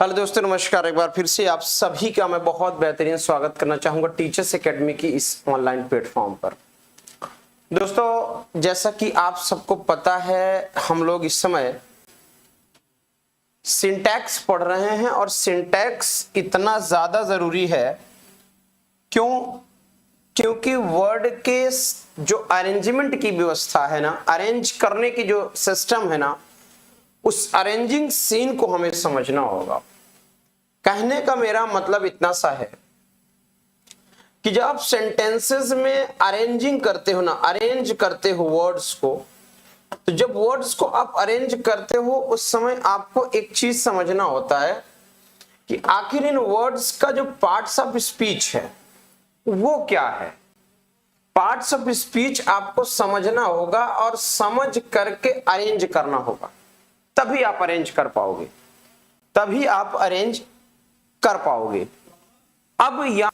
Hello दोस्तों, नमस्कार। एक बार फिर से आप सभी का मैं बहुत बेहतरीन स्वागत करना चाहूंगा टीचर्स एकेडमी की इस ऑनलाइन प्लेटफॉर्म पर। दोस्तों, जैसा कि आप सबको पता है, हम लोग इस समय सिंटैक्स पढ़ रहे हैं और सिंटैक्स इतना ज्यादा जरूरी है। क्योंकि वर्ड के जो अरेंजमेंट की व्यवस्था है ना, अरेंज करने की जो सिस्टम है ना, उस अरेंजिंग सीन को हमें समझना होगा। कहने का मेरा मतलब इतना सा है कि जब आप सेंटेंसेस में अरेंजिंग करते हो ना, अरेंज करते हो वर्ड्स को, तो जब वर्ड्स को आप अरेंज करते हो उस समय आपको एक चीज समझना होता है कि आखिर इन वर्ड्स का जो पार्ट्स ऑफ स्पीच है वो क्या है। पार्ट्स ऑफ स्पीच आपको समझना होगा और समझ करके अरेंज करना होगा, तभी आप अरेंज कर पाओगे, तभी आप अरेंज कर पाओगे। अब यहां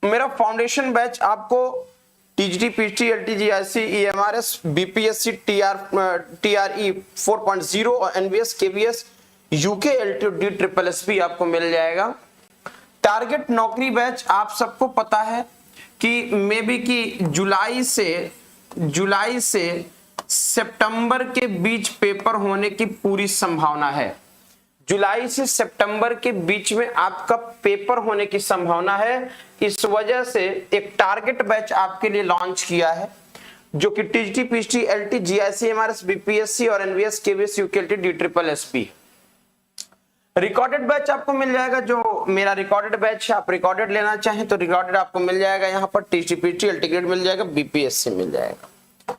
मेरा फाउंडेशन बैच आपको TGT, PT, LTG, IC, EMRS, BPSC, TRE 4.0 और NVS, KVS, UK, LTD, triple SP आपको मिल जाएगा। टारगेट नौकरी बैच आप सबको पता है कि मे बी कि जुलाई से सितंबर के बीच पेपर होने की पूरी संभावना है। जुलाई से सितंबर के बीच में आपका पेपर होने की संभावना है। इस वजह से एक टारगेट बैच आपके लिए लॉन्च किया है, जो कि TGT, PT, LT, GIC, MRS, BPSC और NVS, KVS, UKLT, D triple SP. Recorded batch आपको मिल जाएगा, जो मेरा रिकॉर्डेड बैच है। आप रिकॉर्डेड लेना चाहें तो रिकॉर्डेड आपको मिल जाएगा। यहाँ पर टीजीटी, पीटी, एलटी ग्रेड मिल जाएगा, बीपीएससी मिल जाएगा।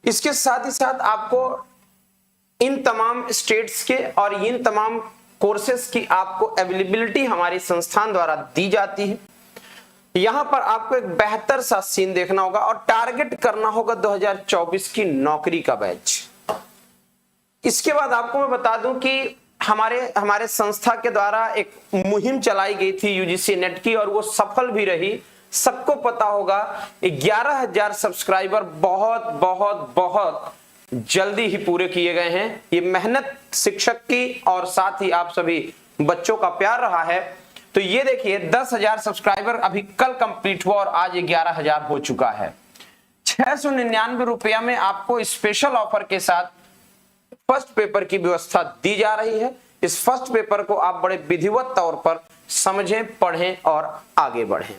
इसके साथ ही साथ आपको इन तमाम स्टेट्स के और इन तमाम कोर्सेस की आपको अवेलेबिलिटी हमारी संस्थान द्वारा दी जाती है। यहां पर आपको एक बेहतर सा सीन देखना होगा और टारगेट करना होगा 2024 की नौकरी का बैच। इसके बाद आपको मैं बता दूं कि हमारे संस्था के द्वारा एक मुहिम चलाई गई थी यूजीसी नेट की, और वो सफल भी रही। सबको पता होगा 11,000 सब्सक्राइबर बहुत बहुत बहुत जल्दी ही पूरे किए गए हैं। ये मेहनत शिक्षक की और साथ ही आप सभी बच्चों का प्यार रहा है। तो ये देखिए, 10,000 सब्सक्राइबर अभी कल कंप्लीट हुआ और आज 11,000 हो चुका है। 699 रुपया में आपको स्पेशल ऑफर के साथ फर्स्ट पेपर की व्यवस्था दी जा रही है। इस फर्स्ट पेपर को आप बड़े विधिवत तौर पर समझें, पढ़ें और आगे बढ़ें।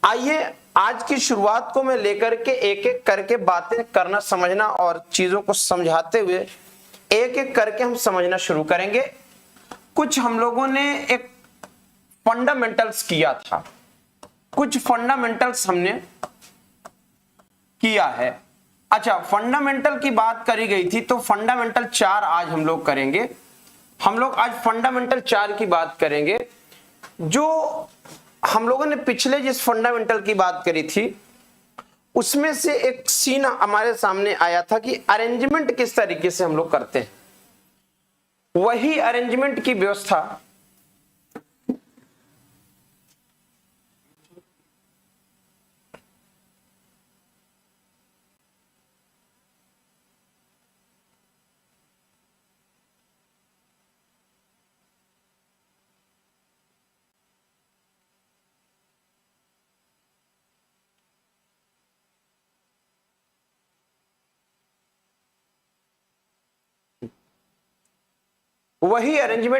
आइए आज की शुरुआत को मैं लेकर के एक एक करके बातें करना, समझना और चीजों को समझाते हुए एक एक करके हम समझना शुरू करेंगे। कुछ हम लोगों ने एक फंडामेंटल्स किया था, कुछ फंडामेंटल्स हमने किया है। अच्छा, फंडामेंटल की बात करी गई थी तो फंडामेंटल 4 आज हम लोग करेंगे। हम लोग आज फंडामेंटल 4 की बात करेंगे। जो हम लोगों ने पिछले जिस फंडामेंटल की बात करी थी उसमें से एक सीन हमारे सामने आया था कि अरेंजमेंट किस तरीके से हम लोग करते हैं, वही अरेंजमेंट की व्यवस्था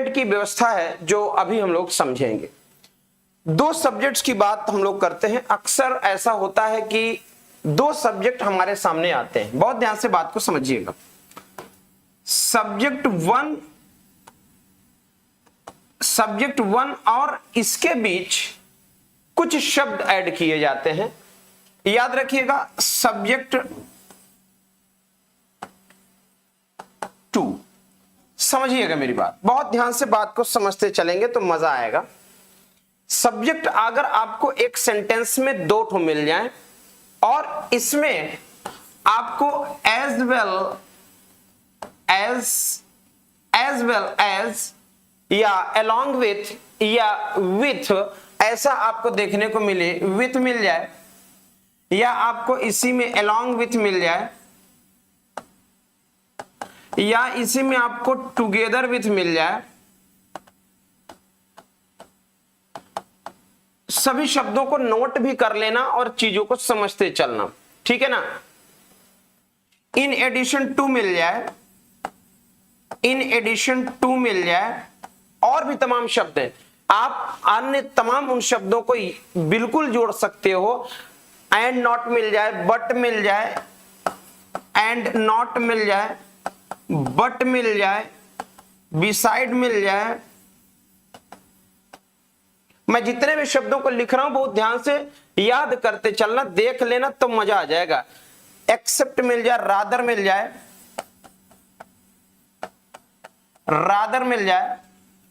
की व्यवस्था है जो अभी हम लोग समझेंगे। 2 सब्जेक्ट्स की बात हम लोग करते हैं। अक्सर ऐसा होता है कि 2 सब्जेक्ट हमारे सामने आते हैं। बहुत ध्यान से बात को समझिएगा। सब्जेक्ट 1 और इसके बीच कुछ शब्द ऐड किए जाते हैं। याद रखिएगा, सब्जेक्ट 2। समझिएगा मेरी बात, बहुत ध्यान से बात को समझते चलेंगे तो मजा आएगा। सब्जेक्ट अगर आपको एक सेंटेंस में 2 ठो मिल जाए और इसमें आपको एज वेल एज या अलोंग विथ या विथ ऐसा आपको देखने को मिले, विथ मिल जाए या आपको इसी में अलोंग विथ मिल जाए या इसी में आपको टुगेदर विथ मिल जाए सभी शब्दों को नोट भी कर लेना और चीजों को समझते चलना, ठीक है ना। इन एडिशन टू मिल जाए, इन एडिशन टू मिल जाए, और भी तमाम शब्द हैं, आप अन्य तमाम उन शब्दों को बिल्कुल जोड़ सकते हो। एंड नॉट मिल जाए, बट मिल जाए, एंड नॉट मिल जाए, बट मिल जाए, बिसाइड मिल जाए। मैं जितने भी शब्दों को लिख रहा हूं बहुत ध्यान से याद करते चलना, देख लेना तो मजा आ जाएगा। एक्सेप्ट मिल जाए, रादर मिल जाए, रादर मिल जाए।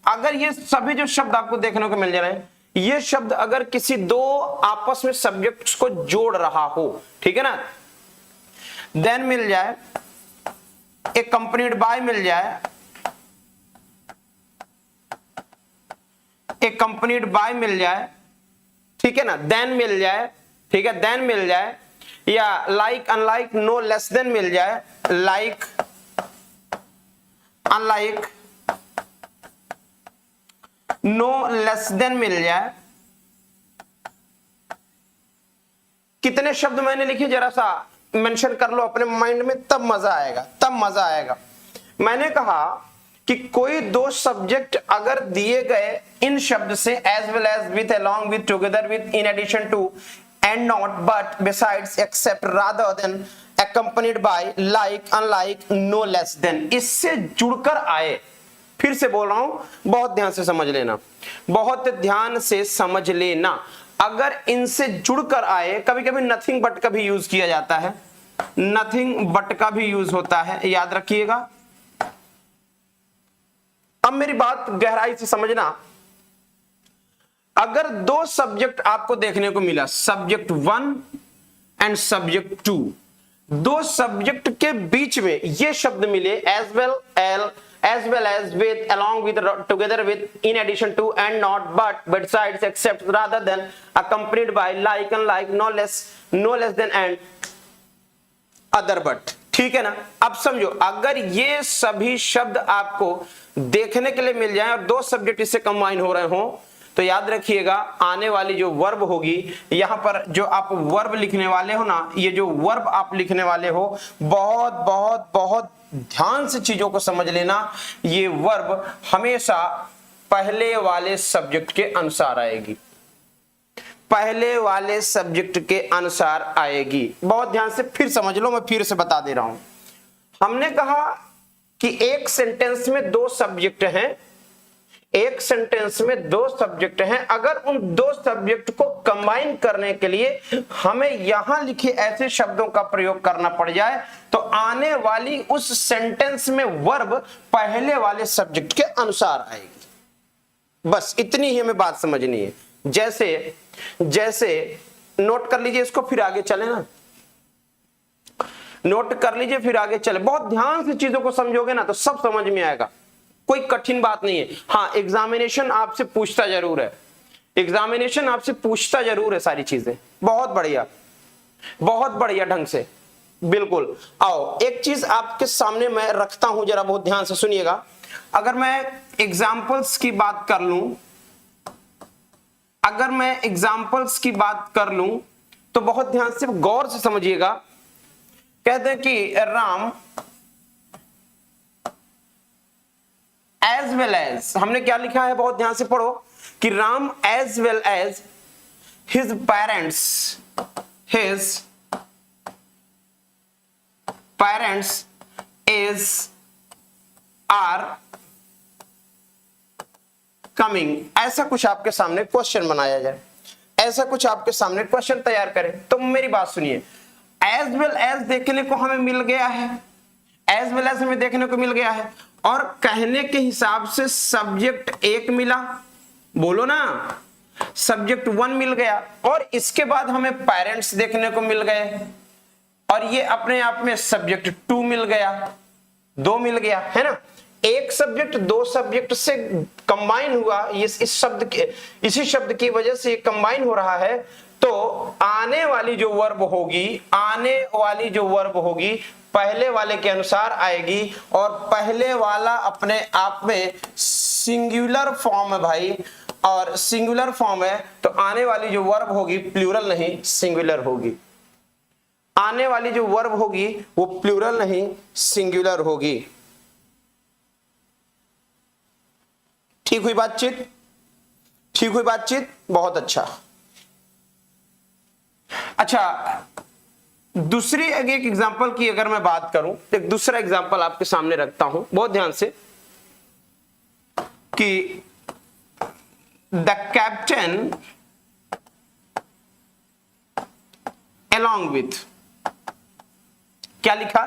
अगर ये सभी जो शब्द आपको देखने को मिल जा रहे हैं, ये शब्द अगर किसी दो आपस में सब्जेक्ट्स को जोड़ रहा हो, ठीक है ना, देन मिल जाए, accompanied by मिल जाए, accompanied by मिल जाए, ठीक है ना, देन मिल जाए, ठीक है, देन मिल जाए, या like unlike no less than मिल जाए, like unlike no less than मिल जाए। कितने शब्द मैंने लिखे जरा सा मेंशन कर लो अपने माइंड में, तब मजा आएगा, तब मजा आएगा। मैंने कहा कि कोई दो सब्जेक्ट अगर दिए गए इन शब्द से as well as, with, along with, together with, in addition to, and not, but, besides, except, rather than, accompanied by, like, unlike, no less than, इससे जुड़कर आए। फिर से बोल रहा हूं, बहुत ध्यान से समझ लेना, बहुत ध्यान से समझ लेना। अगर इनसे जुड़कर आए, कभी कभी नथिंग बट का भी यूज किया जाता है, नथिंग बट का भी यूज होता है, याद रखिएगा। अब मेरी बात गहराई से समझना। अगर दो सब्जेक्ट आपको देखने को मिला, सब्जेक्ट 1 एंड सब्जेक्ट 2, दो सब्जेक्ट के बीच में ये शब्द मिले, as well as, with, along with, together with, in addition to, and not, but, besides, except, rather than, accompanied by, like, unlike, no less than, and other but, ठीक है ना। अब समझो, अगर ये सभी शब्द आपको देखने के लिए मिल जाए और दो सब्जेक्ट इससे कंबाइन हो रहे हो, तो याद रखिएगा आने वाली जो वर्ब होगी, यहां पर जो आप वर्ब लिखने वाले हो ना, ये जो वर्ब आप लिखने वाले हो, बहुत बहुत बहुत ध्यान से चीजों को समझ लेना। ये वर्ब हमेशा पहले वाले सब्जेक्ट के अनुसार आएगी, पहले वाले सब्जेक्ट के अनुसार आएगी। बहुत ध्यान से फिर समझ लो, मैं फिर से बता दे रहा हूं। हमने कहा कि एक सेंटेंस में दो सब्जेक्ट हैं, एक सेंटेंस में दो सब्जेक्ट हैं। अगर उन दो सब्जेक्ट को कंबाइन करने के लिए हमें यहां लिखे ऐसे शब्दों का प्रयोग करना पड़ जाए, तो आने वाली उस सेंटेंस में वर्ब पहले वाले सब्जेक्ट के अनुसार आएगी। बस इतनी ही हमें बात समझनी है। जैसे नोट कर लीजिए इसको, फिर आगे चले ना, नोट कर लीजिए फिर आगे चले। बहुत ध्यान से चीजों को समझोगे ना तो सब समझ में आएगा, कोई कठिन बात नहीं है। हाँ, एग्जामिनेशन आपसे पूछता जरूर है, एग्जामिनेशन आपसे पूछता जरूर है सारी चीजें। बहुत बढ़िया, बहुत बढ़िया ढंग से, बिल्कुल। आओ एक चीज आपके सामने मैं रखता हूं, जरा बहुत ध्यान से सुनिएगा। अगर मैं एग्जाम्पल्स की बात कर लूं, अगर मैं एग्जाम्पल्स की बात कर लूं तो बहुत ध्यान से गौर से समझिएगा। कहते हैं कि राम एज वेल एज, हमने क्या लिखा है बहुत ध्यान से पढ़ो, कि Ram as well as his parents is are coming. ऐसा कुछ आपके सामने क्वेश्चन बनाया जाए, ऐसा कुछ आपके सामने क्वेश्चन तैयार करें। तो मेरी बात सुनिए, एज वेल एज देखने को हमें मिल गया है, एज वेल एज हमें देखने को मिल गया है, और कहने के हिसाब से सब्जेक्ट एक मिला, बोलो ना, सब्जेक्ट 1 मिल गया, और इसके बाद हमें पेरेंट्स देखने को मिल गए, और ये अपने आप में सब्जेक्ट 2 मिल गया, 2 मिल गया, है ना। एक सब्जेक्ट दो सब्जेक्ट से कंबाइन हुआ, इस शब्द के, इसी शब्द की वजह से कंबाइन हो रहा है। तो आने वाली जो वर्ब होगी, आने वाली जो वर्ब होगी पहले वाले के अनुसार आएगी, और पहले वाला अपने आप में सिंगुलर फॉर्म है भाई, और सिंगुलर फॉर्म है तो आने वाली जो वर्ब होगी प्लूरल नहीं सिंगुलर होगी। आने वाली जो वर्ब होगी वो प्लूरल नहीं सिंगुलर होगी। ठीक हुई बातचीत? ठीक हुई बातचीत? बहुत अच्छा। अच्छा, दूसरी एक एग्जांपल की अगर मैं बात करूं, एक दूसरा एग्जांपल आपके सामने रखता हूं, बहुत ध्यान से, कि द कैप्टन along with, क्या लिखा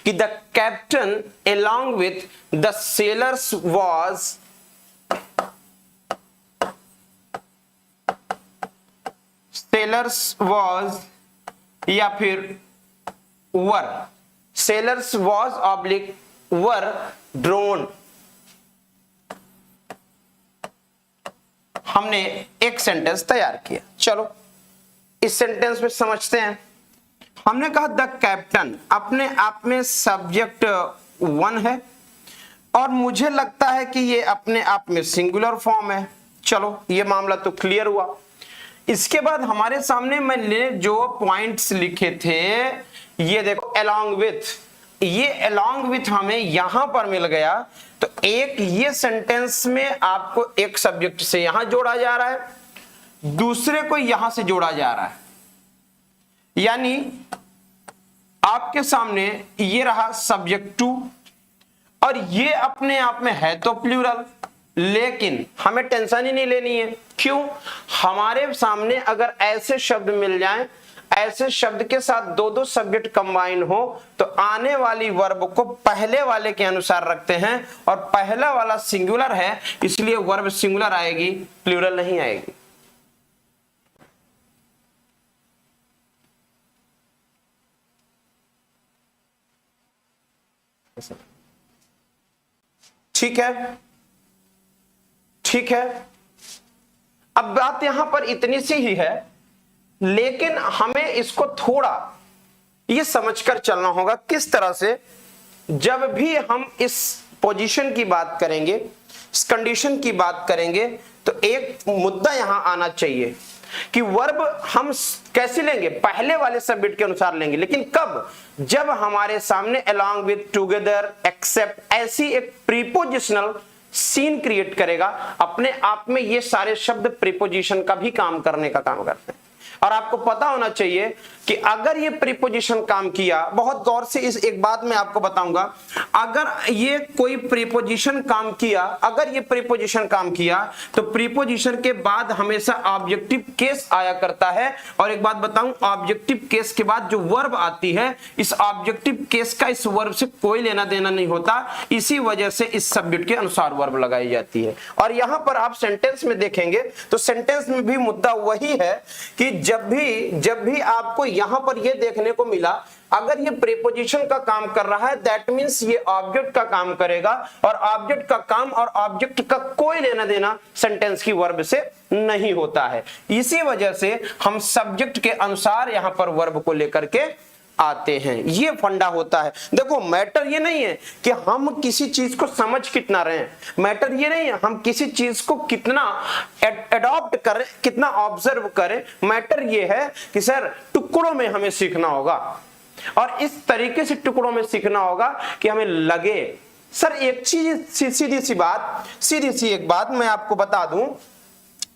कि the captain along with the sailors was या फिर वर, sailors was oblique were drone. हमने एक सेंटेंस तैयार किया, चलो इस सेंटेंस में समझते हैं। हमने कहा द कैप्टन अपने आप में सब्जेक्ट 1 है और मुझे लगता है कि ये अपने आप में सिंगुलर फॉर्म है। चलो ये मामला तो क्लियर हुआ। इसके बाद हमारे सामने मैंने जो पॉइंट्स लिखे थे, ये देखो along with, ये along with हमें यहां पर मिल गया। तो एक ये सेंटेंस में आपको एक सब्जेक्ट से यहां जोड़ा जा रहा है, दूसरे को यहां से जोड़ा जा रहा है, यानी आपके सामने ये रहा सब्जेक्ट 2 और ये अपने आप में है तो प्लूरल, लेकिन हमें टेंशन ही नहीं लेनी है। क्यों? हमारे सामने अगर ऐसे शब्द मिल जाएं, ऐसे शब्द के साथ दो दो सब्जेक्ट कंबाइन हो, तो आने वाली वर्ब को पहले वाले के अनुसार रखते हैं और पहला वाला सिंगुलर है, इसलिए वर्ब सिंगुलर आएगी, प्लूरल नहीं आएगी। ठीक है, ठीक है। अब बात यहां पर इतनी सी ही है, लेकिन हमें इसको थोड़ा ये समझकर चलना होगा किस तरह से जब भी हम इस पोजीशन की बात करेंगे, इस कंडीशन की बात करेंगे, तो एक मुद्दा यहां आना चाहिए कि वर्ब हम कैसे लेंगे, पहले वाले सब्जेक्ट के अनुसार लेंगे, लेकिन कब? जब हमारे सामने along with, together, except ऐसी एक प्रीपोजिशनल सीन क्रिएट करेगा। अपने आप में ये सारे शब्द प्रीपोजिशन का भी काम करने का काम करते हैं और आपको पता होना चाहिए कि अगर ये प्रीपोजिशन काम किया, बहुत गौर से इस एक बात मैं आपको बताऊंगा, अगर ये कोई प्रीपोजिशन काम किया, अगर ये प्रीपोजिशन काम किया तो प्रीपोजिशन के बाद हमेशा ऑब्जेक्टिव केस आया करता है। और एक बात बताऊं, ऑब्जेक्टिव केस के बाद जो वर्ब आती है, इस ऑब्जेक्टिव केस का इस वर्ब से कोई लेना देना नहीं होता, इसी वजह से इस सब्जेक्ट के अनुसार वर्ब लगाई जाती है। और यहां पर आप सेंटेंस में देखेंगे तो सेंटेंस में भी मुद्दा वही है कि जब भी आपको यहां पर यह देखने को मिला, अगर ये प्रीपोजिशन का काम कर रहा है, दैट मींस ये ऑब्जेक्ट का काम करेगा और ऑब्जेक्ट का काम और ऑब्जेक्ट का कोई लेना देना सेंटेंस की वर्ब से नहीं होता है। इसी वजह से हम सब्जेक्ट के अनुसार यहां पर वर्ब को लेकर के आते हैं, ये फंडा होता है। देखो मैटर ये नहीं है कि हम किसी चीज को समझ कितना रहे हैं, मैटर ये नहीं है हम किसी चीज को कितना एडॉप्ट करें, कितना ऑब्जर्व करें, मैटर ये है कि सर टुकड़ों में हमें सीखना होगा और इस तरीके से टुकड़ों में सीखना होगा कि हमें लगे। सर एक चीज सीधी सी एक बात मैं आपको बता दूं,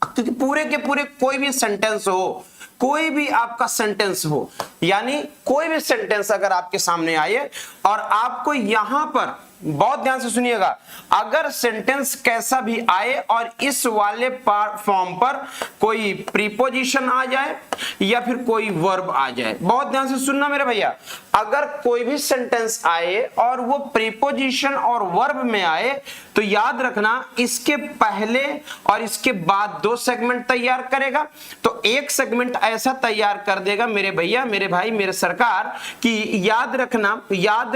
क्योंकि पूरे के पूरे कोई भी सेंटेंस हो, कोई भी आपका सेंटेंस हो, यानी कोई भी सेंटेंस अगर आपके सामने आए और आपको यहां पर बहुत ध्यान से सुनिएगा, अगर सेंटेंस कैसा भी आए और इस वाले फॉर्म पर कोई प्रीपोजिशन आ जाए या फिर कोई वर्ब आ जाए, बहुत ध्यान से सुनना मेरे भैया, अगर कोई भी सेंटेंस आए और वो प्रीपोजिशन और वर्ब में आए तो याद रखना इसके पहले और इसके बाद दो सेगमेंट तैयार करेगा। तो एक सेगमेंट ऐसा तैयार कर देगा मेरे भैया, मेरे भाई, मेरे सरकार, कि याद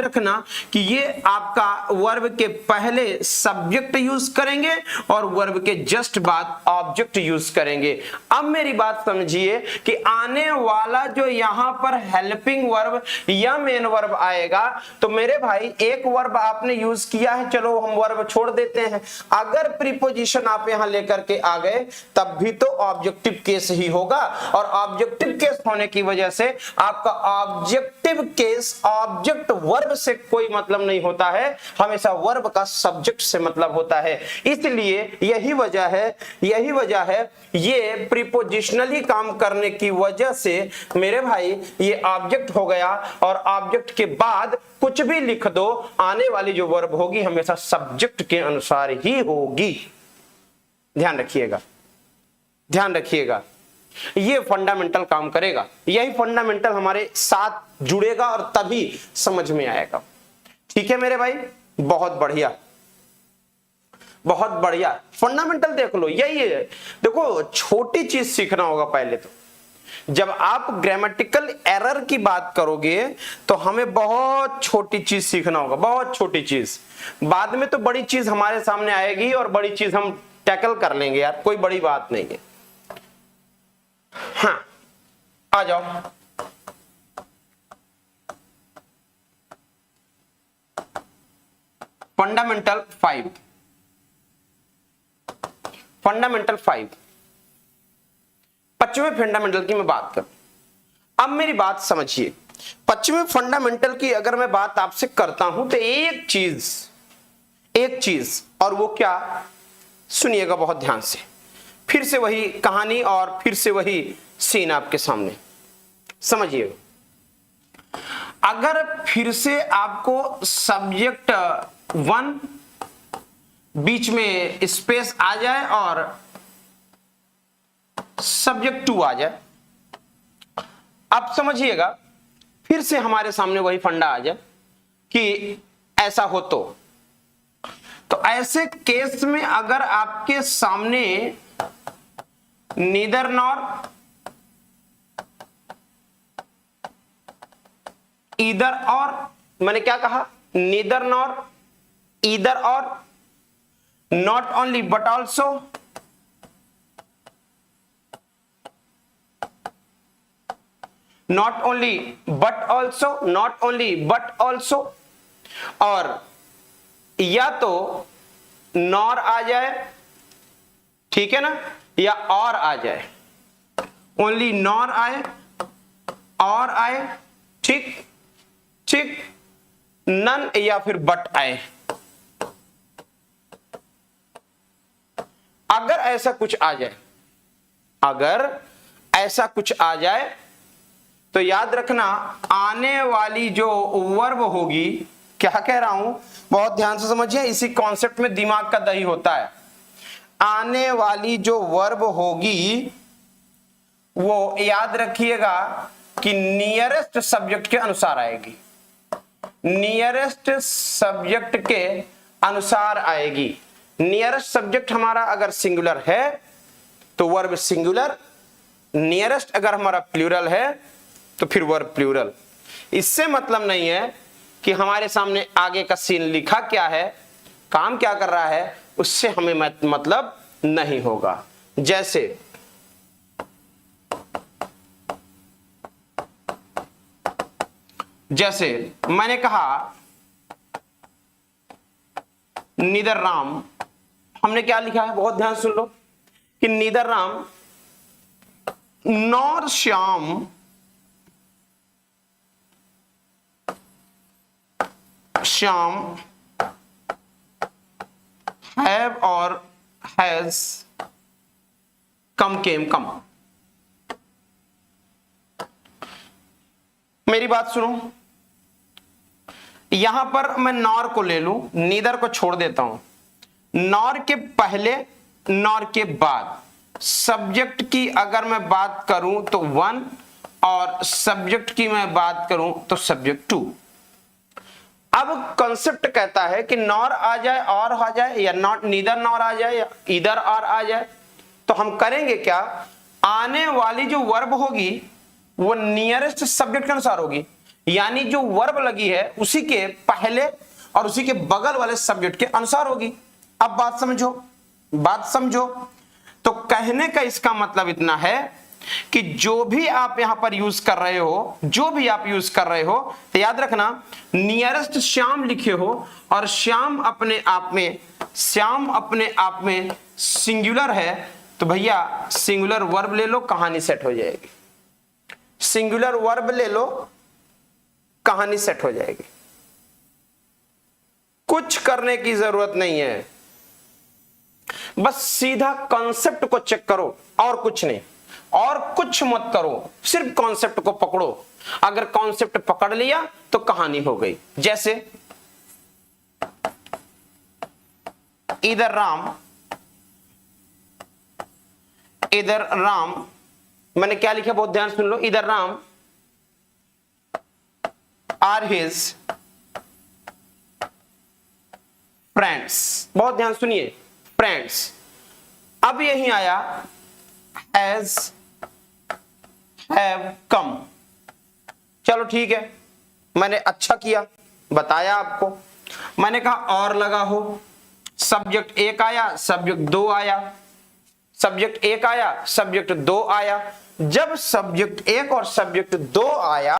रखना कि ये आपका वर्ब के पहले सब्जेक्ट यूज करेंगे और वर्ब के जस्ट बाद ऑब्जेक्ट यूज करेंगे। अब मेरी बात समझिए कि आने वाला जो यहां पर हेल्पिंग वर्ब या मेन वर्ब आएगा, तो मेरे भाई एक वर्ब आपने यूज किया है, चलो हम वर्ब छोड़ देते हैं। अगर प्रीपोजिशन आप यहां लेकर के आ गए तब भी तो ऑब्जेक्टिव केस ही होगा, और ऑब्जेक्टिव केस होने की वजह से आपका ऑब्जेक्टिव केस ऑब्जेक्ट वर्ब से कोई मतलब नहीं होता है, हमेशा वर्ब का सब्जेक्ट से मतलब होता है। इसलिए यही वजह है ये प्रीपोजिशनली काम करने की वजह से मेरे भाई ये ऑब्जेक्ट हो गया, और ऑब्जेक्ट के बाद कुछ भी लिख दो, आने वाली जो वर्ब होगी हमेशा सब्जेक्ट के अनुसार ही होगी। ध्यान रखिएगा, ये फंडामेंटल काम करेगा, यही फंडामेंटल हमारे साथ जुड़ेगा और तभी समझ में आएगा। ठीक है मेरे भाई, बहुत बढ़िया फंडामेंटल देख लो, यही है। देखो छोटी चीज सीखना होगा पहले तो। जब आप ग्रामेटिकल एरर की बात करोगे तो हमें बहुत छोटी चीज सीखना होगा, बहुत छोटी चीज। बाद में तो बड़ी चीज हमारे सामने आएगी और बड़ी चीज हम टैकल कर लेंगे यार, कोई बड़ी बात नहीं है। हाँ आ जाओ, फंडामेंटल 5 25वें फंडामेंटल की मैं बात करूं। अब मेरी बात समझिए, 25वें फंडामेंटल की अगर मैं बात आपसे करता हूं तो एक चीज, और वो क्या, सुनिएगा बहुत ध्यान से। फिर से वही कहानी और फिर से वही सीन आपके सामने, समझिएगा। अगर फिर से आपको सब्जेक्ट 1 बीच में स्पेस आ जाए और सब्जेक्ट 2 आ जाए, अब समझिएगा फिर से हमारे सामने वही फंडा आ जाए कि ऐसा हो तो ऐसे केस में अगर आपके सामने नीदर नॉर, ईदर और, मैंने क्या कहा, नीदर नॉर, ईदर और, not only but also, not only but also, और या तो नॉर आ जाए, ठीक है ना, या और आ जाए, ओनली नॉर आए, और आए, ठीक, नन या फिर बट आए। अगर ऐसा कुछ आ जाए, तो याद रखना आने वाली जो वर्ब होगी, क्या कह रहा हूं बहुत ध्यान से समझिए, इसी कॉन्सेप्ट में दिमाग का दही होता है। आने वाली जो वर्ब होगी वो याद रखिएगा कि नियरेस्ट सब्जेक्ट के अनुसार आएगी, नियरेस्ट सब्जेक्ट के अनुसार आएगी। नियरेस्ट सब्जेक्ट हमारा अगर सिंगुलर है तो वर्ब सिंगुलर, नियरेस्ट अगर हमारा प्लूरल है तो फिर वर्ब प्लूरल। इससे मतलब नहीं है कि हमारे सामने आगे का सीन लिखा क्या है, काम क्या कर रहा है, उससे हमें मतलब नहीं होगा। जैसे मैंने कहा नीदर राम, हमने क्या लिखा है, बहुत ध्यान सुन लो कि neither Ram nor Shyam have और हैज कम केम कम। मेरी बात सुनो, यहां पर मैं नॉर को ले लूं, नीदर को छोड़ देता हूं। नॉर के पहले, नॉर के बाद सब्जेक्ट की अगर मैं बात करूं तो 1, और सब्जेक्ट की मैं बात करूं तो सब्जेक्ट 2। अब कॉन्सेप्ट कहता है कि नॉर आ जाए और आ जाए, या नॉट नीदर नॉर आ जाए, या इधर और आ जाए, तो हम करेंगे क्या, आने वाली जो वर्ब होगी वो नियरेस्ट सब्जेक्ट के अनुसार होगी, यानी जो वर्ब लगी है उसी के पहले और उसी के बगल वाले सब्जेक्ट के अनुसार होगी। अब बात समझो। तो कहने का इसका मतलब इतना है कि जो भी आप यहां पर यूज कर रहे हो, तो याद रखना नियरेस्ट श्याम लिखे हो और श्याम अपने आप में सिंगुलर है, तो भैया सिंगुलर वर्ब ले लो, कहानी सेट हो जाएगी। सिंगुलर वर्ब ले लो, कहानी सेट हो जाएगी। कुछ करने की जरूरत नहीं है, बस सीधा कॉन्सेप्ट को चेक करो और कुछ नहीं, और कुछ मत करो, सिर्फ कॉन्सेप्ट को पकड़ो। अगर कॉन्सेप्ट पकड़ लिया तो कहानी हो गई। जैसे इधर राम, मैंने क्या लिखा बहुत ध्यान सुन लो। इधर राम आर हिज फ्रेंड्स, बहुत ध्यान सुनिए, फ्रेंड्स। अब यही आया as have come। चलो ठीक है, मैंने अच्छा किया, बताया आपको। मैंने कहा और लगा हो, सब्जेक्ट एक आया, सब्जेक्ट दो आया, सब्जेक्ट एक आया, सब्जेक्ट दो आया। जब सब्जेक्ट एक और सब्जेक्ट दो आया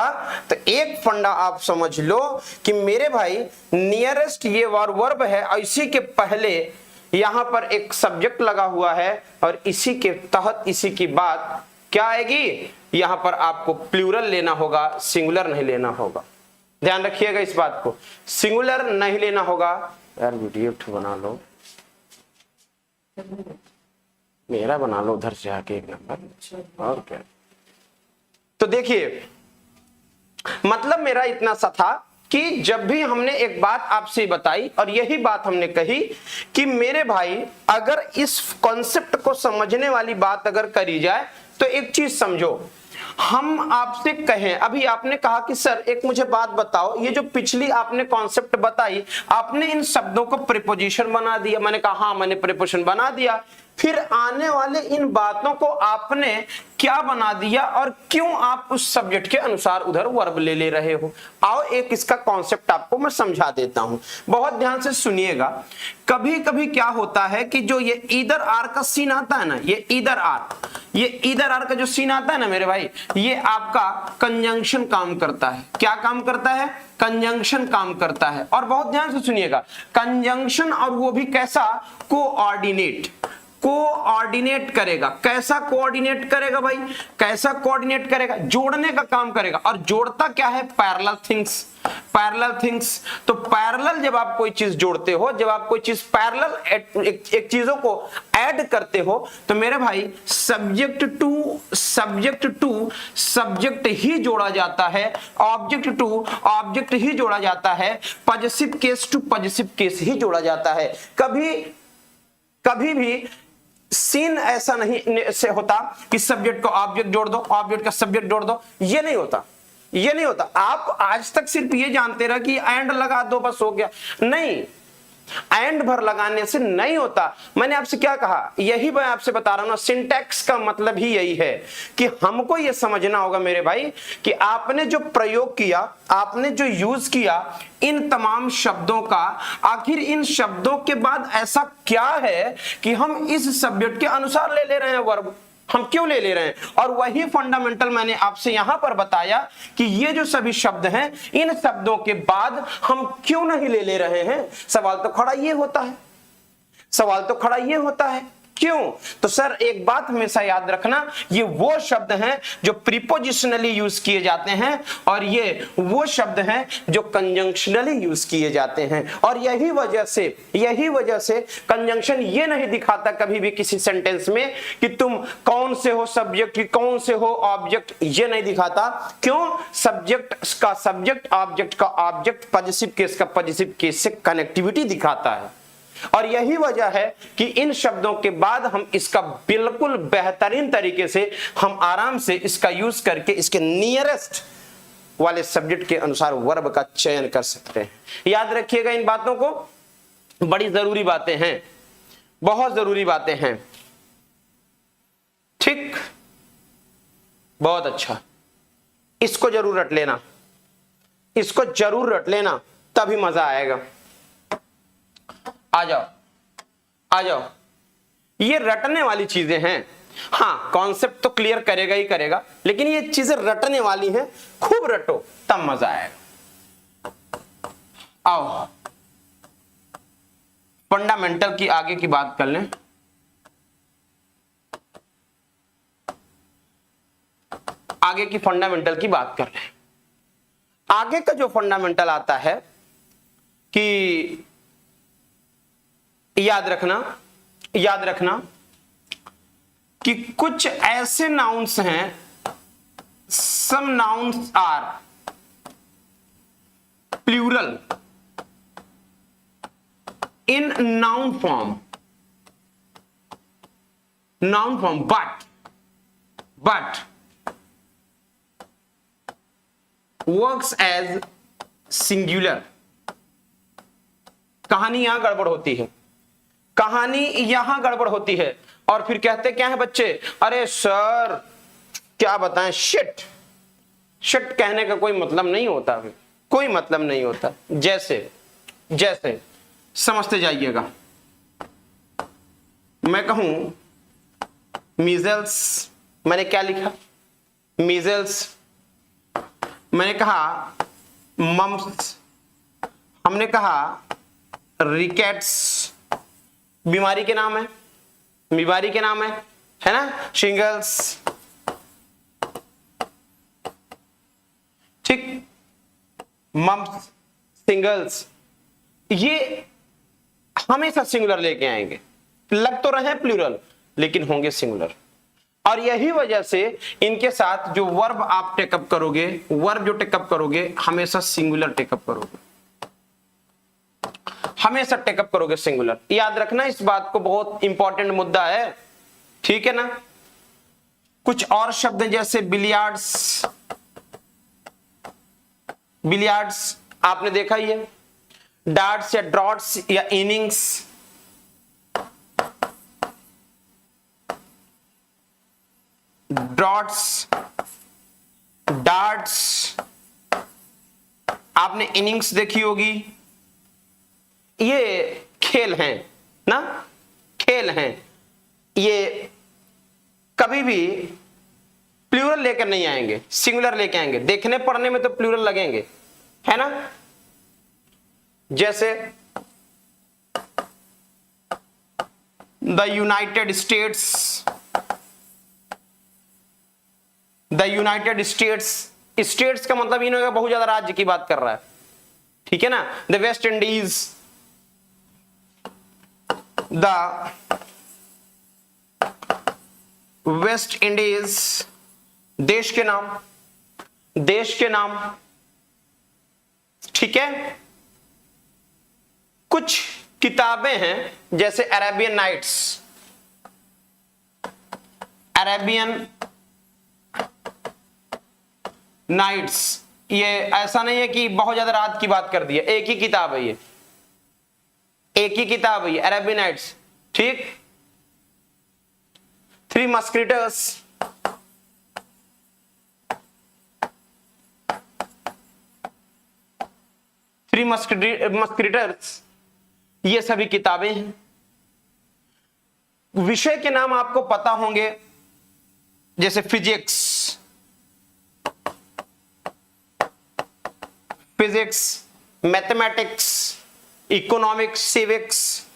तो एक फंडा आप समझ लो कि मेरे भाई नियरेस्ट ये वर्ब है, इसी के पहले यहां पर एक सब्जेक्ट लगा हुआ है और इसी के तहत इसी की बात क्या आएगी, यहां पर आपको प्लूरल लेना होगा, सिंगुलर नहीं लेना होगा। ध्यान रखिएगा इस बात को, सिंगुलर नहीं लेना होगा। यार वीडियो बना लो, मेरा बना लो उधर से आके एक नंबर, और क्या। तो देखिए मतलब मेरा इतना सा था कि जब भी हमने एक बात आपसे बताई और यही बात हमने कही कि मेरे भाई अगर इस कॉन्सेप्ट को समझने वाली बात अगर करी जाए तो एक चीज समझो, हम आपसे कहें, अभी आपने कहा कि सर एक मुझे बात बताओ, ये जो पिछली आपने कॉन्सेप्ट बताई, आपने इन शब्दों को प्रीपोजिशन बना दिया। मैंने कहा हाँ मैंने प्रीपोजिशन बना दिया, फिर आने वाले इन बातों को आपने क्या बना दिया और क्यों आप उस सब्जेक्ट के अनुसार उधर वर्ब ले रहे हो। आओ एक इसका कॉन्सेप्ट आपको मैं समझा देता हूं, बहुत ध्यान से सुनिएगा। कभी कभी क्या होता है कि जो ये ईदर आर का सीन आता है ना, ये ईदर आर का जो सीन आता है ना मेरे भाई, ये आपका कंजंक्शन काम करता है। क्या काम करता है? कंजंक्शन काम करता है। और बहुत ध्यान से सुनिएगा, कंजंक्शन, और वो भी कैसा? कोऑर्डिनेट करेगा। कैसा कोऑर्डिनेट करेगा भाई? कैसा कोऑर्डिनेट करेगा? जोड़ने का काम करेगा। और जोड़ता क्या है? Parallel things. तो पैरेलल जब आप कोई चीज जोड़ते हो, जब आप कोई चीज पैरेलल एक चीजों को ऐड करते हो, तो मेरे भाई सब्जेक्ट टू सब्जेक्ट ही जोड़ा जाता है, ऑब्जेक्ट टू ऑब्जेक्ट ही जोड़ा जाता है, positive case to positive case ही जोड़ा जाता है। कभी भी सीन ऐसा नहीं से होता कि सब्जेक्ट को ऑब्जेक्ट जोड़ दो, ऑब्जेक्ट का सब्जेक्ट जोड़ दो, ये नहीं होता। आप आज तक सिर्फ ये जानते रहे कि एंड लगा दो बस हो गया, नहीं, एंड भर लगाने से नहीं होता। मैंने आपसे क्या कहा, यही मैं आपसे बता रहा हूं ना, सिंटैक्स का मतलब ही यही है कि हमको यह समझना होगा मेरे भाई कि आपने जो प्रयोग किया, आपने जो यूज किया इन तमाम शब्दों का, आखिर इन शब्दों के बाद ऐसा क्या है कि हम इस सब्जेक्ट के अनुसार ले रहे हैं वर्ब, हम क्यों ले रहे हैं। और वही फंडामेंटल मैंने आपसे यहां पर बताया कि ये जो सभी शब्द हैं, इन शब्दों के बाद हम क्यों नहीं ले रहे हैं। सवाल तो खड़ा ये होता है, क्यों? तो सर एक बात हमेशा याद रखना, ये वो शब्द हैं जो प्रीपोजिशनली यूज किए जाते हैं और ये वो शब्द हैं जो कंजंक्शनली यूज किए जाते हैं। और यही वजह से कंजंक्शन ये नहीं दिखाता कभी भी किसी सेंटेंस में कि तुम कौन से हो सब्जेक्ट, कौन से हो ऑब्जेक्ट, ये नहीं दिखाता। क्यों? सब्जेक्ट का सब्जेक्ट, ऑब्जेक्ट का ऑब्जेक्ट, पॉजिटिव केस का पॉजिटिव केस से कनेक्टिविटी दिखाता है। और यही वजह है कि इन शब्दों के बाद हम इसका बिल्कुल बेहतरीन तरीके से हम आराम से इसका यूज करके इसके नियरेस्ट वाले सब्जेक्ट के अनुसार वर्ब का चयन कर सकते हैं। याद रखिएगा इन बातों को, बड़ी जरूरी बातें हैं, बहुत जरूरी बातें हैं। ठीक, बहुत अच्छा, इसको जरूर रट लेना, तभी मजा आएगा। आ जाओ आ जाओ, ये रटने वाली चीजें हैं। हाँ, कॉन्सेप्ट तो क्लियर करेगा ही करेगा, लेकिन ये चीजें रटने वाली हैं, खूब रटो तब मजा आएगा। आओ फंडामेंटल की आगे की बात कर लें। आगे की फंडामेंटल की बात कर लें। आगे का जो फंडामेंटल आता है कि याद रखना कि कुछ ऐसे नाउन्स हैं, some nouns are plural in noun form but works as singular। कहानी यहां गड़बड़ होती है और फिर कहते क्या है बच्चे, अरे सर क्या बताएं, शिट कहने का कोई मतलब नहीं होता। जैसे समझते जाइएगा, मैं कहूं मीजल्स, मैंने क्या लिखा, मीजल्स, मैंने कहा मम्स, हमने कहा रिकेट्स, बीमारी के नाम है ना, शिंगल्स, ठीक, मम्स, सिंगल्स, ये हमेशा सिंगुलर लेके आएंगे। लग तो रहे प्लूरल लेकिन होंगे सिंगुलर, और यही वजह से इनके साथ जो वर्ब आप टेकअप करोगे हमेशा सिंगुलर टेकअप करोगे, सिंगुलर। याद रखना इस बात को, बहुत इंपॉर्टेंट मुद्दा है, ठीक है ना। कुछ और शब्द जैसे बिलियार्ड्स आपने देखा ही है, डार्ट्स या ड्रॉट्स या इनिंग्स, ड्रॉट्स, डार्ट्स, आपने इनिंग्स देखी होगी। ये खेल हैं ना, ये कभी भी प्लूरल लेकर नहीं आएंगे, सिंगुलर लेके आएंगे। देखने पढ़ने में तो प्लूरल लगेंगे, है ना। जैसे द यूनाइटेड स्टेट्स का मतलब इन बहुत ज्यादा राज्य की बात कर रहा है, ठीक है ना। द वेस्ट इंडीज, देश के नाम, ठीक है। कुछ किताबें हैं जैसे अरेबियन नाइट्स, ये ऐसा नहीं है कि बहुत ज्यादा रात की बात कर दी है, एक ही किताब है ये, अरेबियन नाइट्स, ठीक। थ्री मस्किटर्स, ये सभी किताबें हैं। विषय के नाम आपको पता होंगे जैसे फिजिक्स, मैथमेटिक्स, इकोनॉमिक्स, सिविक्स,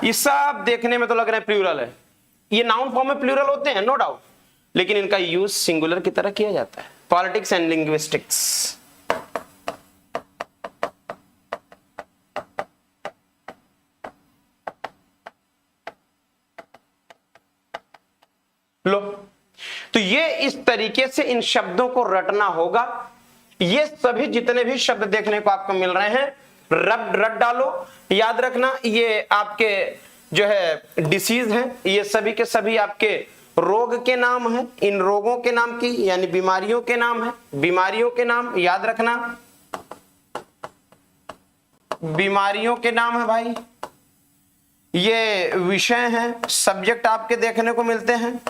ये सब देखने में तो लग रहा है प्लूरल है, ये नाउन फॉर्म में प्लूरल होते हैं नो डाउट, लेकिन इनका यूज सिंगुलर की तरह किया जाता है। पॉलिटिक्स एंड लिंग्विस्टिक्स, लो, तो ये इस तरीके से इन शब्दों को रटना होगा। ये सभी जितने भी शब्द देखने को आपको मिल रहे हैं रट डालो। याद रखना ये आपके जो है डिसीज है, ये सभी के सभी आपके रोग के नाम है। इन रोगों के नाम की यानी बीमारियों के नाम है, बीमारियों के नाम याद रखना, बीमारियों के नाम है भाई। ये विषय हैं, सब्जेक्ट आपके देखने को मिलते हैं।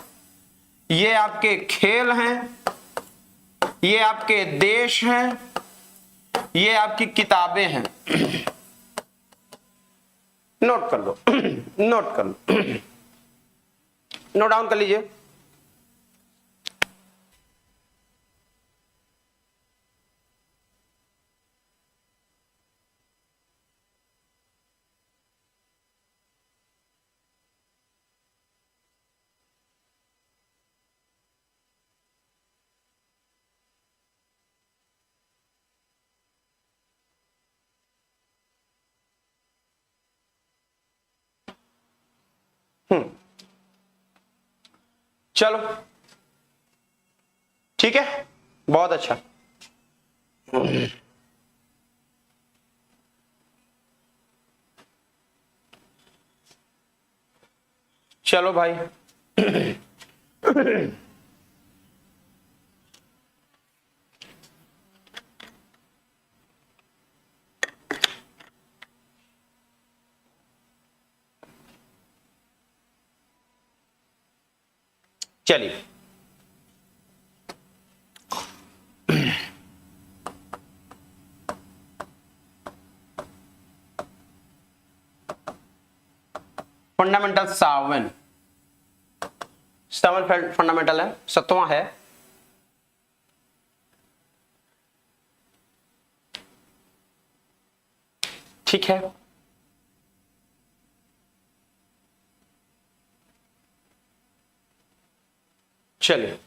ये आपके खेल हैं, ये आपके देश हैं, ये आपकी किताबें हैं। नोट कर लो, नोट कर लो, नोट डाउन कर लीजिए। चलो ठीक है, बहुत अच्छा। चलो भाई, चलिए फंडामेंटल 7 फंडामेंटल है, 7वां है। ठीक है, चलिए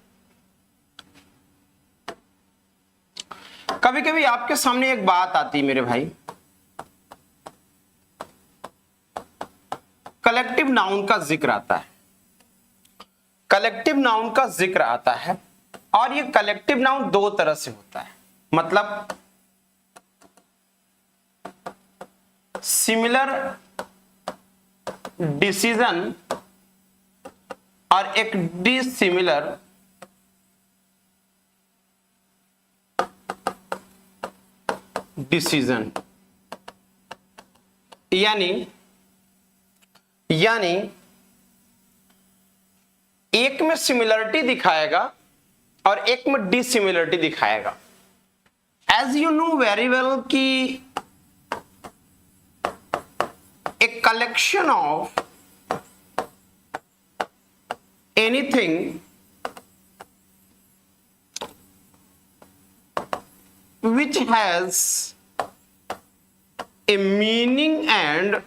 कभी कभी आपके सामने एक बात आती है मेरे भाई, कलेक्टिव नाउन का जिक्र आता है, कलेक्टिव नाउन का जिक्र आता है, और ये कलेक्टिव नाउन दो तरह से होता है। मतलब सिमिलर डिसीजन और एक डिसिमिलर डिसीजन, यानी एक में सिमिलरिटी दिखाएगा और एक में डिसिमिलरिटी दिखाएगा। As you know very well कि a collection of anything which has a meaning and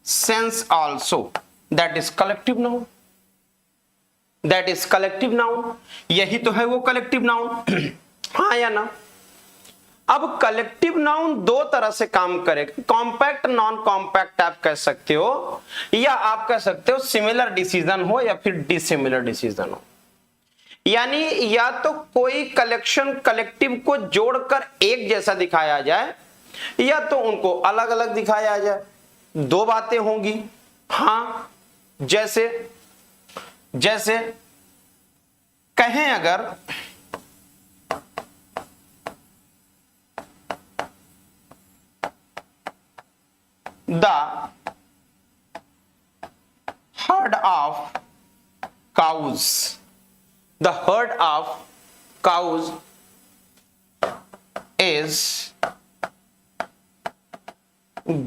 sense also, that is collective noun, that is collective noun। यही तो है वो collective noun। हाँ या ना? अब कलेक्टिव नाउन दो तरह से काम करेगा, कॉम्पैक्ट नॉन कॉम्पैक्ट आप कह सकते हो, या आप कह सकते हो सिमिलर डिसीजन हो या फिर डिसिमिलर डिसीजन हो। यानी या तो कोई कलेक्शन कलेक्टिव को जोड़कर एक जैसा दिखाया जाए, या तो उनको अलग अलग दिखाया जाए, दो बातें होंगी। हाँ, जैसे कहें अगर the herd of cows, the herd of cows is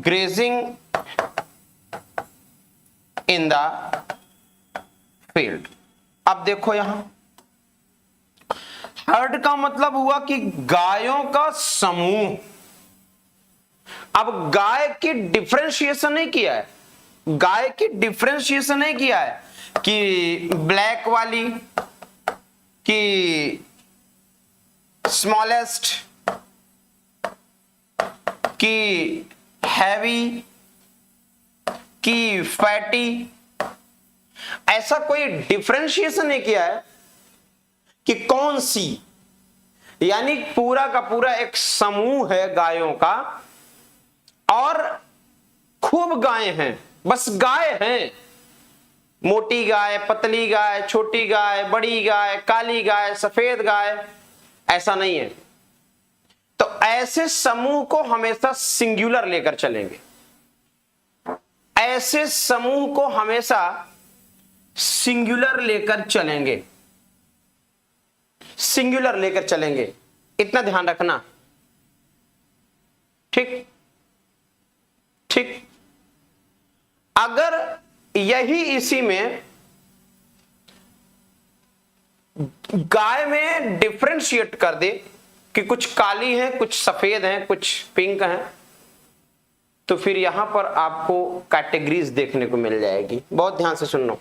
grazing in the field। अब देखो यहां हर्ड का मतलब हुआ कि गायों का समूह। अब गाय की डिफरेंशिएशन नहीं किया है, गाय की डिफरेंशिएशन नहीं किया है कि ब्लैक वाली, कि स्मॉलेस्ट, कि हैवी, कि फैटी, ऐसा कोई डिफरेंशिएशन नहीं किया है कि कौन सी। यानी पूरा का पूरा एक समूह है गायों का, और खूब गाय हैं, बस गाय हैं, मोटी गाय, पतली गाय, छोटी गाय, बड़ी गाय, काली गाय, सफेद गाय, ऐसा नहीं है। तो ऐसे समूह को हमेशा सिंगुलर लेकर चलेंगे, ऐसे समूह को हमेशा सिंगुलर लेकर चलेंगे, सिंगुलर लेकर चलेंगे, इतना ध्यान रखना। ठीक ठीक। अगर यही इसी में गाय में डिफरेंशिएट कर दे कि कुछ काली है, कुछ सफेद है, कुछ पिंक है, तो फिर यहां पर आपको कैटेगरीज देखने को मिल जाएगी। बहुत ध्यान से सुनो।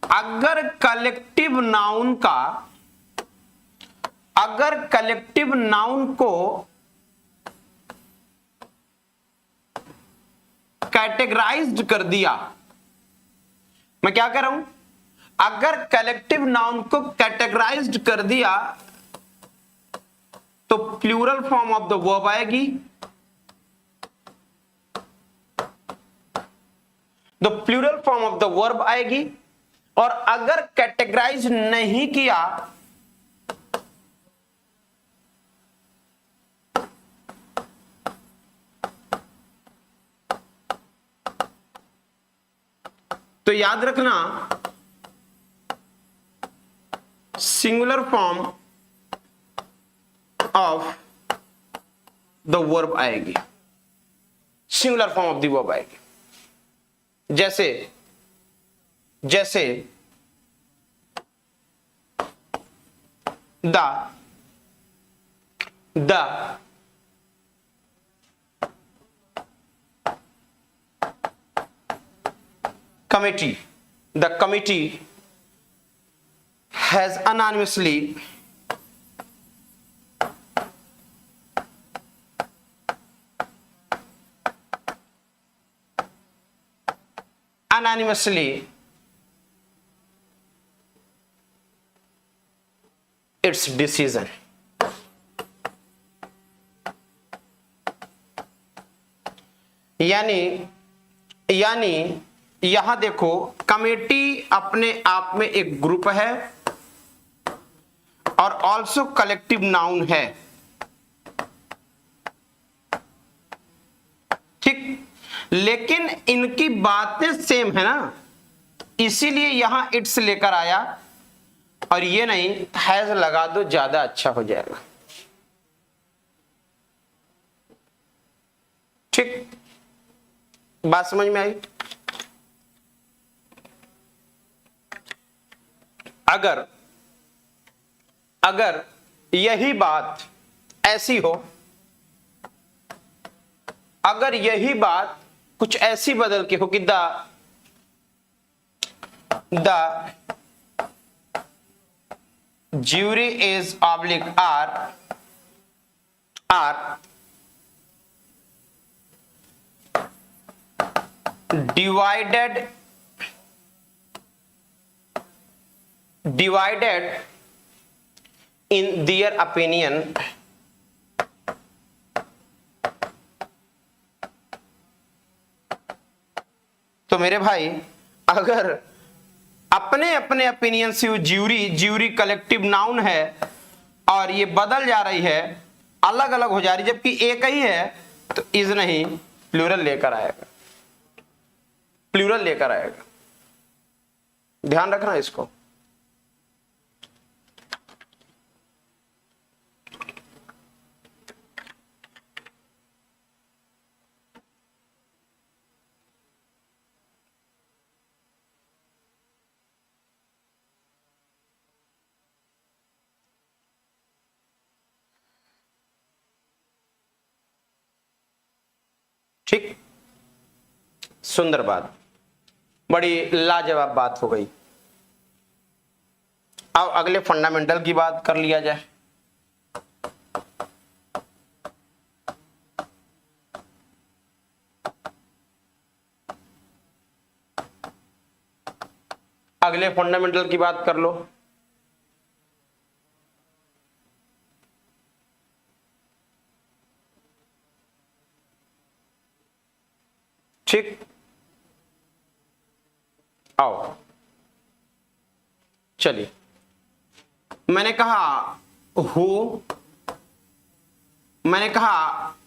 अगर कलेक्टिव नाउन को कैटेगराइज्ड कर दिया, मैं क्या कह रहा हूं, अगर कलेक्टिव नाउन को कैटेगराइज्ड कर दिया तो plural form of the verb आएगी, the plural form of the verb आएगी। और अगर कैटेगराइज नहीं किया तो याद रखना singular form of the verb आएगी, singular form of the verb आएगी। जैसे the committee has unanimously its decision। यानी यहां देखो, कमेटी अपने आप में एक ग्रुप है और ऑल्सो कलेक्टिव नाउन है। ठीक, लेकिन इनकी बातें सेम है ना, इसीलिए यहां इट्स लेकर आया और ये नहीं हैज लगा दो, ज्यादा अच्छा हो जाएगा। ठीक, बात समझ में आई? अगर यही बात ऐसी हो, अगर यही बात कुछ ऐसी बदल के हो कि the jury is oblique are divided in their opinion तो मेरे भाई अगर अपने अपने ओपिनियन से ज्यूरी कलेक्टिव नाउन है और ये बदल जा रही है, अलग अलग हो जा रही, जबकि एक ही है, तो इज नहीं प्लूरल लेकर आएगा, प्लूरल लेकर आएगा। ध्यान रखना इसको। ठीक, सुंदर बात, बड़ी लाजवाब बात हो गई। अब अगले फंडामेंटल की बात कर लिया जाए। अगले फंडामेंटल की बात कर लो। ठीक, आओ चलिए। मैंने कहा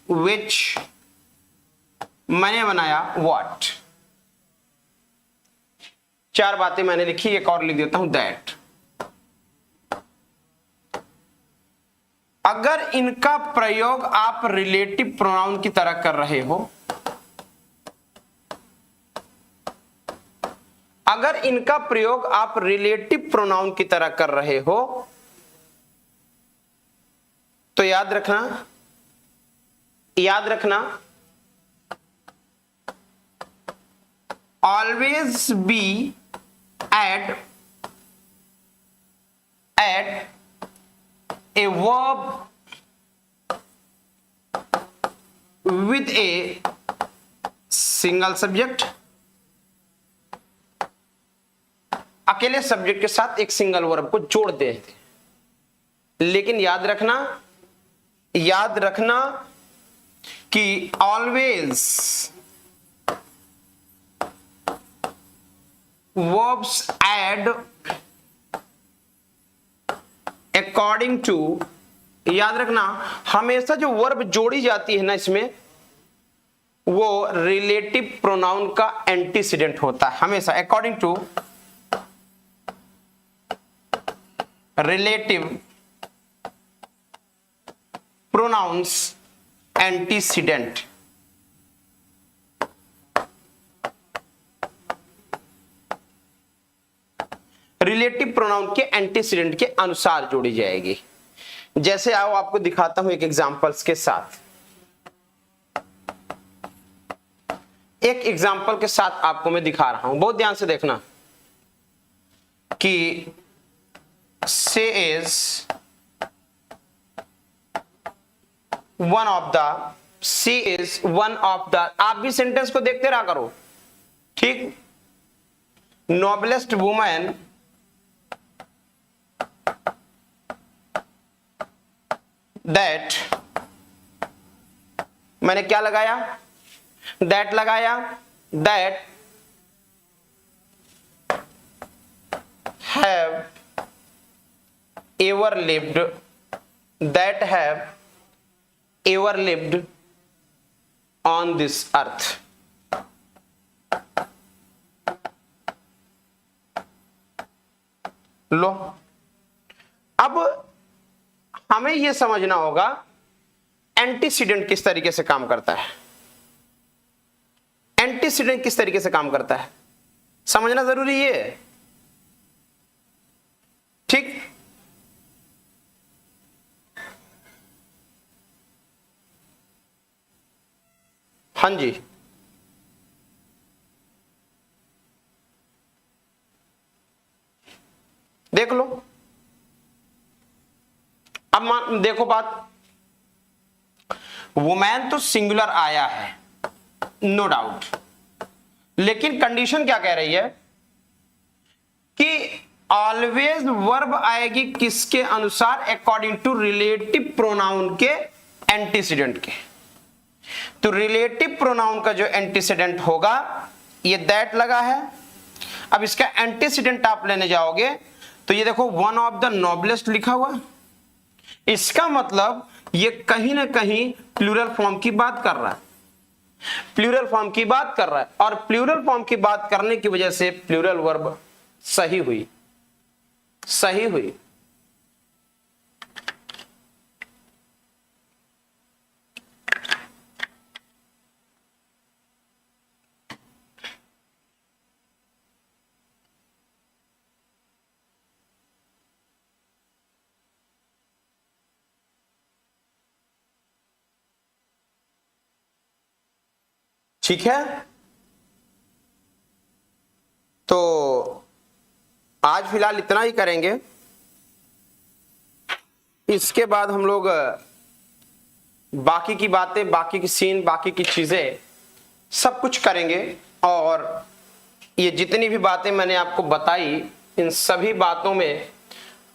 which मैंने बनाया what। चार बातें मैंने लिखी, एक और लिख देता हूं that। अगर इनका प्रयोग आप रिलेटिव प्रोनाउन की तरह कर रहे हो, अगर इनका प्रयोग आप रिलेटिव प्रोनाउन की तरह कर रहे हो तो याद रखना always be at a verb with a single subject, अकेले सब्जेक्ट के साथ एक सिंगल वर्ब को जोड़ देते हैं। लेकिन याद रखना कि always verbs add according to, याद रखना हमेशा जो वर्ब जोड़ी जाती है ना इसमें, वो रिलेटिव प्रोनाउन का एंटीसीडेंट होता है हमेशा। According to relative pronouns antecedent. Relative pronoun के एंटीसीडेंट के अनुसार जोड़ी जाएगी। जैसे आओ आपको दिखाता हूं एक एग्जांपल्स के साथ। एक एग्जांपल के साथ आपको मैं दिखा रहा हूं, बहुत ध्यान से देखना कि से is one of the, C is one of the. आप भी सेंटेंस को देखते रहा करो, ठीक। नोबलेस्ट वुमेन दैट, मैंने क्या लगाया, दैट लगाया, that have ever lived, that have ever lived on this earth. लो, अब हमें यह समझना होगा एंटीसीडेंट किस तरीके से काम करता है। एंटीसीडेंट किस तरीके से काम करता है समझना जरूरी है, ठीक। हाँ जी, देख लो। अब देखो बात, वुमेन तो सिंगुलर आया है, नो डाउट, लेकिन कंडीशन क्या कह रही है कि ऑलवेज वर्ब आएगी किसके अनुसार, अकॉर्डिंग टू रिलेटिव प्रोनाउन के एंटीसीडेंट के। तो रिलेटिव प्रोनाउन का जो एंटीसीडेंट होगा, ये दैट लगा है। अब इसका एंटीसीडेंट आप लेने जाओगे तो ये देखो वन ऑफ द नोबलेस्ट लिखा हुआ, इसका मतलब ये कहीं ना कहीं प्लूरल फॉर्म की बात कर रहा है, प्लूरल फॉर्म की बात कर रहा है। और प्लूरल फॉर्म की बात करने की वजह से प्लूरल वर्ब सही हुई, सही हुई। ठीक है, तो आज फिलहाल इतना ही करेंगे। इसके बाद हम लोग बाकी की बातें, बाकी की सीन, बाकी की चीजें सब कुछ करेंगे। और ये जितनी भी बातें मैंने आपको बताई, इन सभी बातों में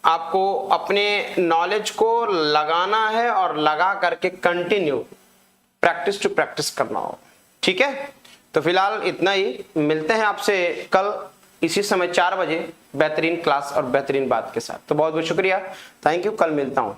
आपको अपने नॉलेज को लगाना है और लगा करके कंटिन्यू प्रैक्टिस टू प्रैक्टिस करना हो, ठीक है। तो फिलहाल इतना ही, मिलते हैं आपसे कल इसी समय 4 बजे बेहतरीन क्लास और बेहतरीन बात के साथ। तो बहुत बहुत शुक्रिया, थैंक यू, कल मिलता हूं।